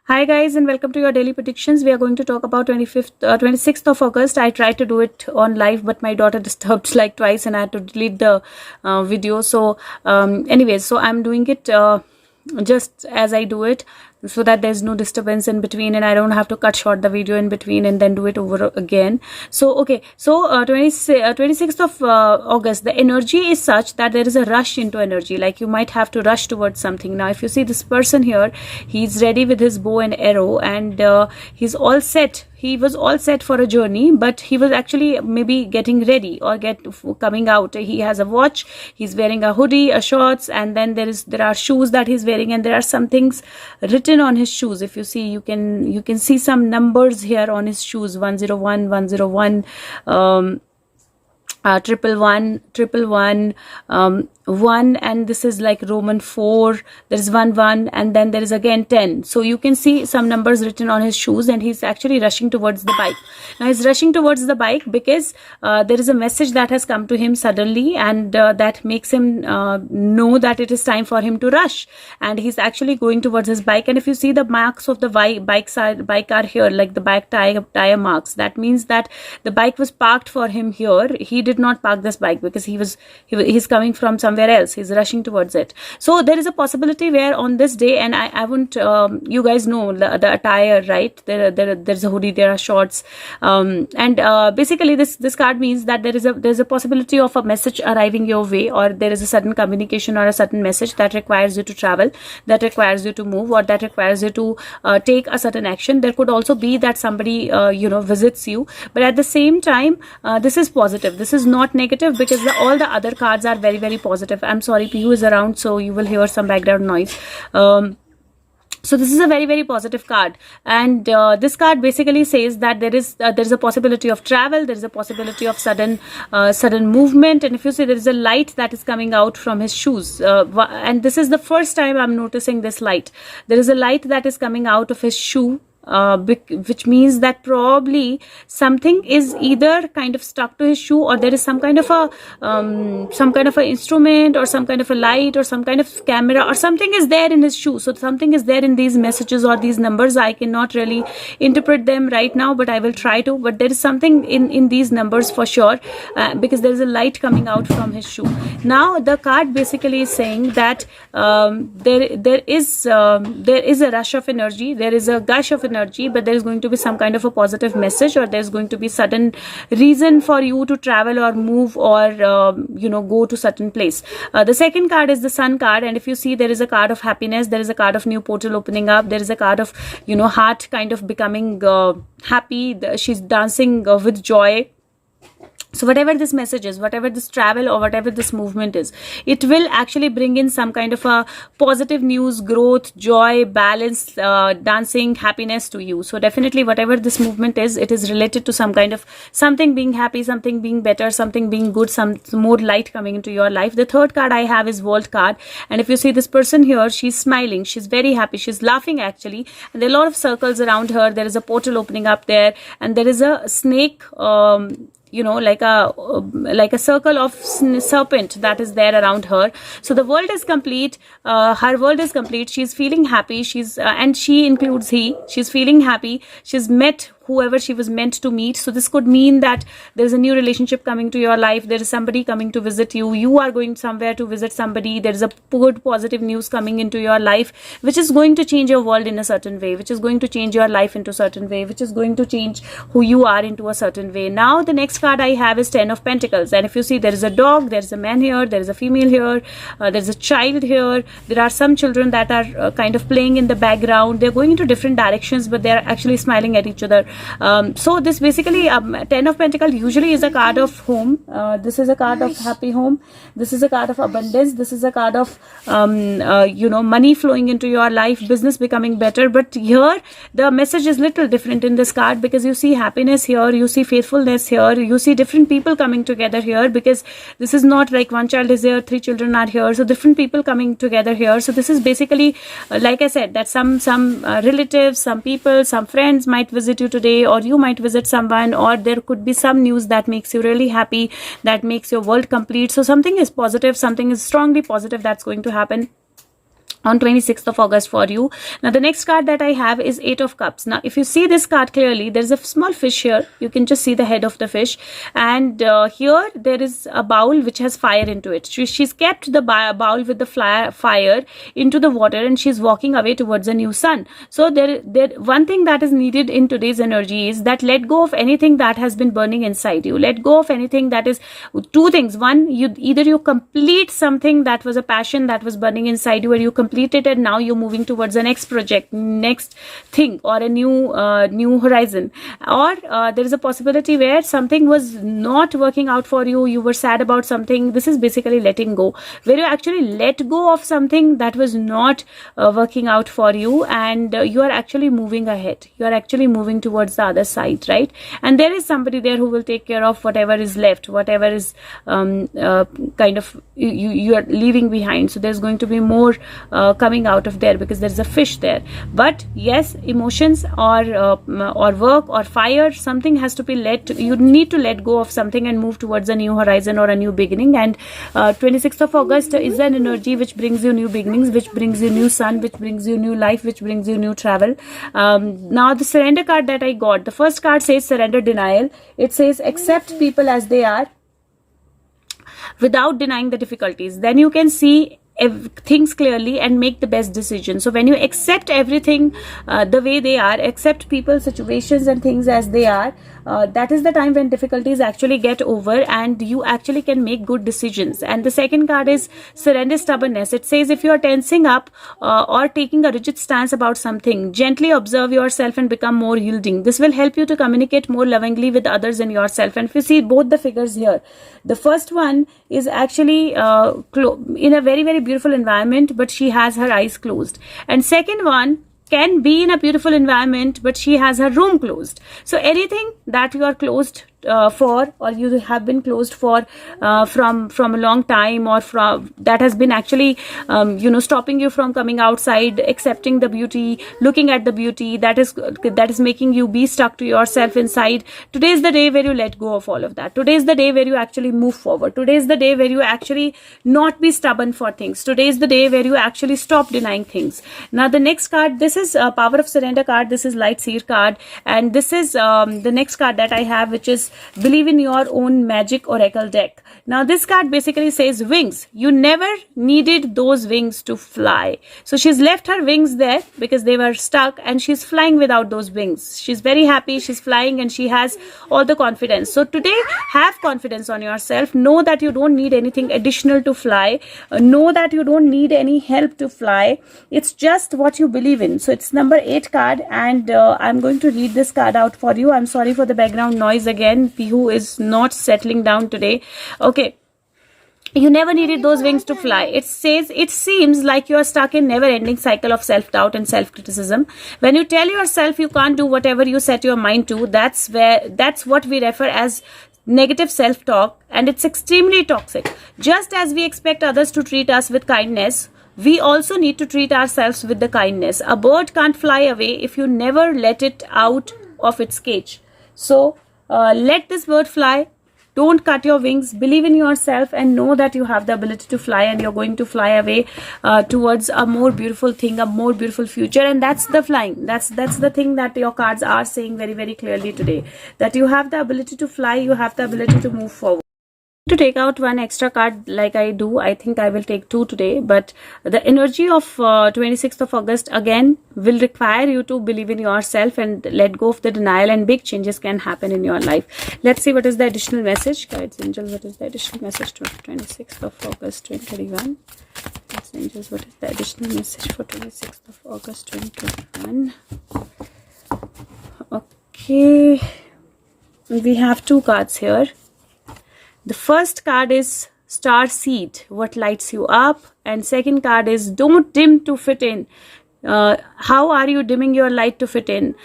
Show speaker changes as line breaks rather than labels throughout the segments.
Hi guys and welcome to your daily predictions. We are going to talk about 26th of August. I tried to do it on live but my daughter disturbed like twice and I had to delete the video. So anyways, so I'm doing it just as I do it so that there's no disturbance in between and I don't have to cut short the video in between and then do it over again. So okay, so 26th of August, the energy is such that there is a rush into energy, like you might have to rush towards something. Now if you see this person here, he's ready with his bow and arrow and he's all set. He was all set for a journey, but he was actually maybe getting ready or coming out. He has a watch, he's wearing a hoodie, a shorts, and then there are shoes that he's wearing, and there are some things written on his shoes. If you see, you can see some numbers here on his shoes: 101, 101, 111, 1, and this is like Roman 4. There is 1 and then there is again 10. So you can see some numbers written on his shoes and he's actually rushing towards the bike. Now he's rushing towards the bike because there is a message that has come to him suddenly, and that makes him know that it is time for him to rush, and he's actually going towards his bike. And if you see the marks of the bike are here, like the bike tire marks, that means that the bike was parked for him here. He did not park this bike because he's coming from somewhere else. He's rushing towards it. So there is a possibility where on this day, and I wouldn't you guys know the attire, right? There's a hoodie, there are shorts, and basically this card means that there's a possibility of a message arriving your way, or there is a sudden communication or a sudden message that requires you to travel, that requires you to move, or that requires you to take a certain action. There could also be that somebody visits you, but at the same time this is positive. This is not negative because all the other cards are very, very positive. I'm sorry, Piyu is around, so you will hear some background noise. So this is a very, very positive card, and this card basically says that there is a possibility of travel, there is a possibility of sudden movement. And if you see, there is a light that is coming out from his shoes, and this is the first time I'm noticing this light. There is a light that is coming out of his shoe, which means that probably something is either kind of stuck to his shoe, or there is some kind of a instrument, or some kind of a light, or some kind of camera, or something is there in his shoe. So something is there in these messages or these numbers. I cannot really interpret them right now, but I will try to. But there is something in these numbers for sure, because there is a light coming out from his shoe. Now the card basically is saying that there is a rush of energy, there is a gush of energy, but there is going to be some kind of a positive message, or there's going to be sudden reason for you to travel or move, or go to certain place. The second card is the Sun card, and if you see, there is a card of happiness, there is a card of new portal opening up, there is a card of heart kind of becoming happy. She's dancing with joy. So whatever this message is, whatever this travel or whatever this movement is, it will actually bring in some kind of a positive news, growth, joy, balance, dancing, happiness to you. So definitely whatever this movement is, it is related to some kind of something being happy, something being better, something being good, some more light coming into your life. The third card I have is World card, and if you see this person here, she's smiling, she's very happy, she's laughing actually, and there are a lot of circles around her. There is a portal opening up there, and there is a snake, like a circle of serpent that is there around her. So the world is complete, her world is complete. She's feeling happy, and she includes she's feeling happy, she's met whoever she was meant to meet. So this could mean that there is a new relationship coming to your life, there is somebody coming to visit you, you are going somewhere to visit somebody, there is a good positive news coming into your life, which is going to change your world in a certain way, which is going to change your life into a certain way, which is going to change who you are into a certain way. Now the next card I have is 10 of Pentacles, and if you see, there is a dog, there is a man here, there is a female here, there is a child here, there are some children that are kind of playing in the background. They're going into different directions, but they're actually smiling at each other. So this basically 10 of Pentacles usually is a card of home. This is a card of happy home, this is a card of abundance, this is a card of money flowing into your life, business becoming better. But here the message is little different in this card, because you see happiness here, you see faithfulness here, you see different people coming together here, because this is not like one child is here, 3 children are here, so different people coming together here. So this is basically like I said, that some relatives, some people, some friends might visit you today, or you might visit someone, or there could be some news that makes you really happy, that makes your world complete. So something is positive, something is strongly positive that's going to happen. on 26th of August for you. Now the next card that I have is 8 of Cups. Now if you see this card clearly, there's a small fish here. You can just see the head of the fish, and here there is a bowl which has fire into it. She's kept the bowl with the fire into the water, and she's walking away towards a new sun. So there one thing that is needed in today's energy is that let go of anything that has been burning inside you. Let go of anything that is, two things. One, you complete something that was a passion that was burning inside you, and you completed, and now you're moving towards the next project, next thing, or a new horizon. Or there is a possibility where something was not working out for you. You were sad about something. This is basically letting go, where you actually let go of something that was not working out for you, and you are actually moving ahead. You are actually moving towards the other side, right? And there is somebody there who will take care of whatever is left, whatever is kind of you are leaving behind. So there's going to be more coming out of there, because there's a fish there. But yes, emotions or work or fire, something has to be you need to let go of something and move towards a new horizon or a new beginning. And 26th of August is an energy which brings you new beginnings, which brings you new sun, which brings you new life, which brings you new travel. Now the surrender card that I got, the first card says surrender denial. It says accept people as they are without denying the difficulties. Then you can see things clearly and make the best decision. So when you accept everything the way they are, accept people, situations and things as they are, that is the time when difficulties actually get over and you actually can make good decisions. And the second card is surrender stubbornness. It says if you are tensing up or taking a rigid stance about something, gently observe yourself and become more yielding. This will help you to communicate more lovingly with others and yourself. And if you see both the figures here, the first one is actually in a very, very beautiful environment, but she has her eyes closed. And second one can be in a beautiful environment, but she has her room closed. So anything that you are closed for, or you have been closed for from a long time, or from that has been actually stopping you from coming outside, accepting the beauty, looking at the beauty, that is making you be stuck to yourself inside. Today is the day where you let go of all of that. Today is the day where you actually move forward. Today is the day where you actually not be stubborn for things. Today is the day where you actually stop denying things. Now the next card, this is power of surrender card. This is light seer card, and this is the next card that I have, which is believe in your own magic oracle deck. Now this card basically says wings. You never needed those wings to fly. So she's left her wings there because they were stuck, and she's flying without those wings. She's very happy, she's flying, and she has all the confidence. So today, have confidence on yourself. Know that you don't need anything additional to fly. Know that you don't need any help to fly. It's just what you believe in. So it's number 8 card, and I'm going to read this card out for you. I'm sorry for the background noise again. Pihu is not settling down today. Okay. You never needed those wings to fly. It says, it seems like you are stuck in never-ending cycle of self-doubt and self-criticism. When you tell yourself you can't do whatever you set your mind to, that's what we refer as negative self-talk, and it's extremely toxic. Just as we expect others to treat us with kindness, we also need to treat ourselves with the kindness. A bird can't fly away if you never let it out of its cage. So let this bird fly. Don't cut your wings. Believe in yourself and know that you have the ability to fly, and you're going to fly away towards a more beautiful thing, a more beautiful future. And that's the flying. That's the thing that your cards are saying very, very clearly today, that you have the ability to fly. You have the ability to move forward. To take out one extra card like I do, I think I will take 2 today, but the energy of 26th of August again will require you to believe in yourself and let go of the denial, and big changes can happen in your life. Let's see what is the additional message. Guides, angels, what is the additional message to 26th of August 2021? Guides, angels, what is the additional message for 26th of August 2021? Okay, we have 2 cards here. The first card is Star Seed, what lights you up, and second card is don't dim to fit in. How are you dimming your light to fit in?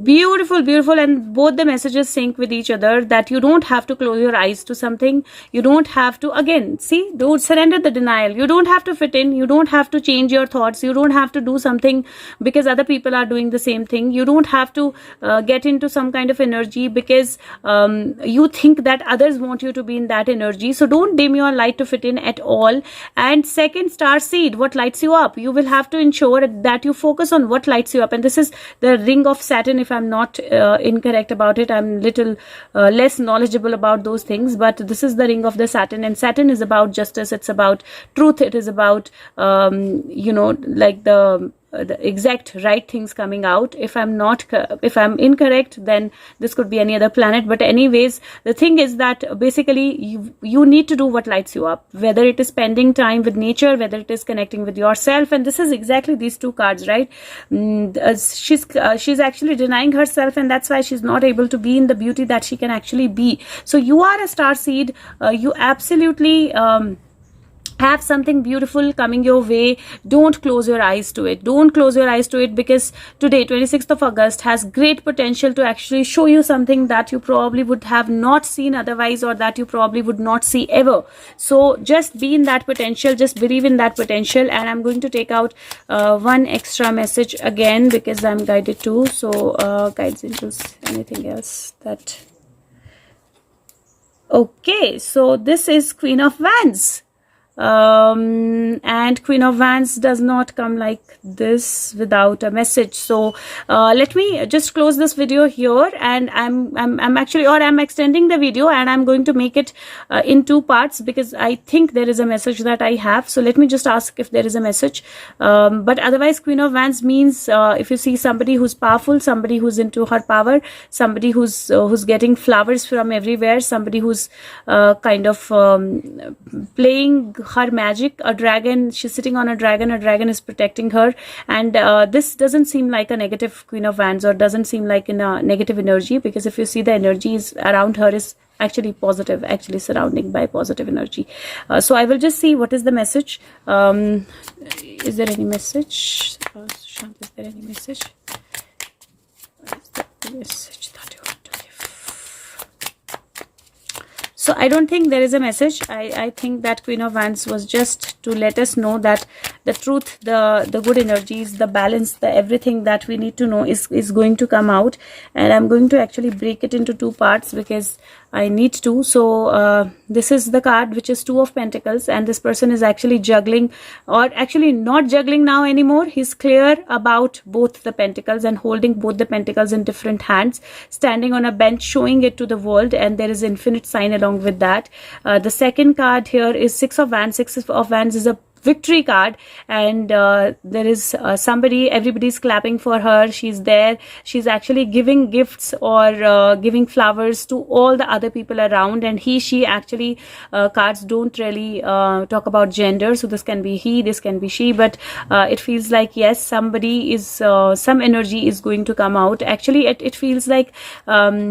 Beautiful, beautiful, and both the messages sync with each other, that you don't have to close your eyes to something. You don't have to, again, see, don't surrender the denial. You don't have to fit in. You don't have to change your thoughts. You don't have to do something because other people are doing the same thing. You don't have to get into some kind of energy because you think that others want you to be in that energy. So don't dim your light to fit in at all. And second, star seed, what lights you up? You will have to ensure that you focus on what lights you up. And this is the ring of Saturn. If I'm not incorrect about it, I'm little less knowledgeable about those things, but this is the ring of the Saturn, and Saturn is about justice, it's about truth, it is about like the exact right things coming out. If I'm incorrect, then this could be any other planet. But anyways, the thing is that basically you need to do what lights you up, whether it is spending time with nature, whether it is connecting with yourself. And this is exactly these two cards, right? She's actually denying herself, and that's why she's not able to be in the beauty that she can actually be. So you are a star seed. You absolutely have something beautiful coming your way. Don't close your eyes to it. Don't close your eyes to it, because today, 26th of August, has great potential to actually show you something that you probably would have not seen otherwise, or that you probably would not see ever. So just be in that potential, just believe in that potential. And I'm going to take out one extra message again, because I'm guided to. So guides into anything else that... Okay, so this is Queen of Wands. And Queen of Wands does not come like this without a message. So let me just close this video here, and I'm extending the video, and I'm going to make it in two parts, because I think there is a message that I have. So let me just ask if there is a message. But otherwise, Queen of Wands means if you see somebody who's powerful, somebody who's into her power, somebody who's getting flowers from everywhere, somebody who's kind of playing her magic. A dragon, she's sitting on a dragon is protecting her. And this doesn't seem like a negative Queen of Wands, or doesn't seem like in a negative energy, because if you see, the energies around her is actually positive, actually surrounding by positive energy. So I will just see what is the message. Is there any message? Sushant, is there any message? What is the message that you want to give? So I don't think there is a message. I think that Queen of Wands was just to let us know that the truth, the good energies, the balance, the everything that we need to know is going to come out. And I'm going to actually break it into two parts, because I need to. So this is the card, which is Two of Pentacles, and this person is actually juggling, or actually not juggling now anymore. He's clear about both the pentacles and holding both the pentacles in different hands, standing on a bench, showing it to the world, and there is infinite sign along with that. The second card here is Six of Wands. Six of Wands is a victory card, and there is somebody, everybody's clapping for her. She's there, she's actually giving gifts or giving flowers to all the other people around. And she actually cards don't really talk about gender, so this can be he, this can be she, but it feels like, yes, somebody is some energy is going to come out. Actually it feels like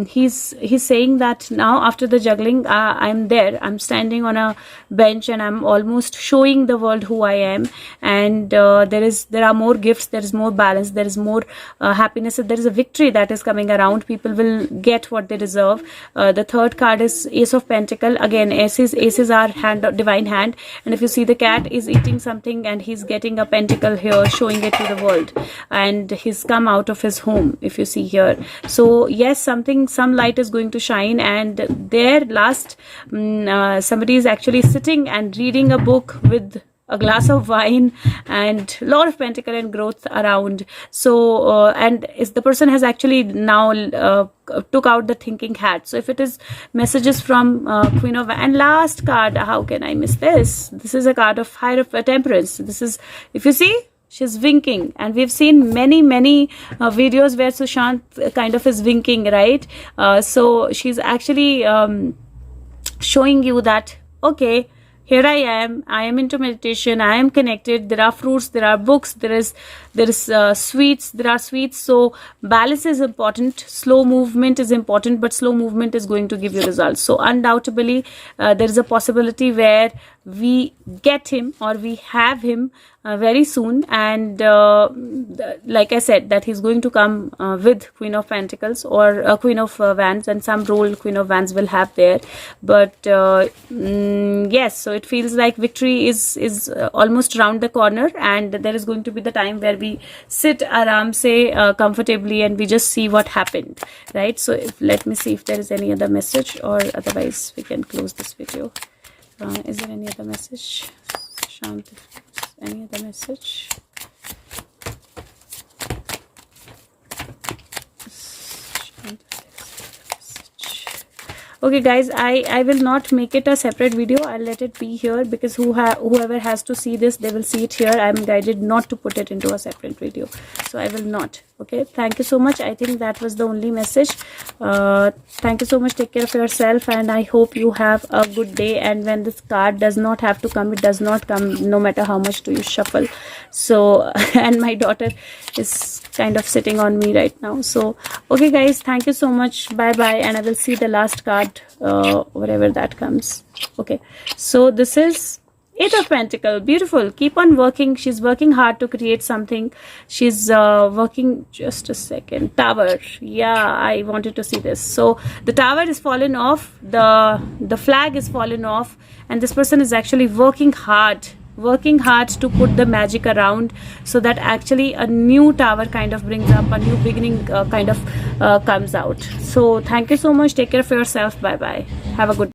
he's saying that now, after the juggling, I'm there, I'm standing on a bench, and I'm almost showing the world who I am. And there are more gifts, there is more balance, there is more happiness, there is a victory that is coming around. People will get what they deserve. The third card is Ace of Pentacle. Again, aces are divine hand, and if you see, the cat is eating something and he's getting a pentacle here, showing it to the world, and he's come out of his home, if you see here. So yes, some light is going to shine. And there last somebody is actually sitting and reading a book with a glass of wine, and a lot of pentacle and growth around. So and is the person has actually now took out the thinking hat. So if it is messages from Queen of, and last card, how can I miss this? This is a card of Temperance. This is, if you see, she's winking, and we've seen many videos where Sushant kind of is winking, right? So she's actually showing you that, okay, here I am into meditation, I am connected, there are fruits, there are books, there is sweets, there are sweets. So balance is important, slow movement is important, but slow movement is going to give you results. So undoubtedly there is a possibility where we get him or we have him very soon. And like I said, that he's going to come with Queen of Pentacles or Queen of Wands, and some role Queen of Wands will have there. But yes, so it feels like victory is almost around the corner, and there is going to be the time where we sit aram se comfortably and we just see what happened, right? So let me see if there is any other message, or otherwise we can close this video. Is there any other message? Shanti, any other message? Okay guys, I will not make it a separate video. I'll let it be here, because whoever has to see this, they will see it here. I'm guided not to put it into a separate video, so I will not. Okay, thank you so much. I think that was the only message. Thank you so much. Take care of yourself, and I hope you have a good day. And when this card does not have to come, it does not come, no matter how much do you shuffle. So and my daughter is kind of sitting on me right now. So okay guys, thank you so much. Bye bye, and I will see the last card, whatever that comes. Okay, so this is Eight of Pentacles. Beautiful. Keep on working. She's working hard to create something. She's working. Just a second. Tower. Yeah, I wanted to see this. So the tower is fallen off. The flag is fallen off, and this person is actually working hard to put the magic around, so that actually a new tower kind of brings up, a new beginning kind of comes out. So thank you so much. Take care of yourself. Bye bye. Have a good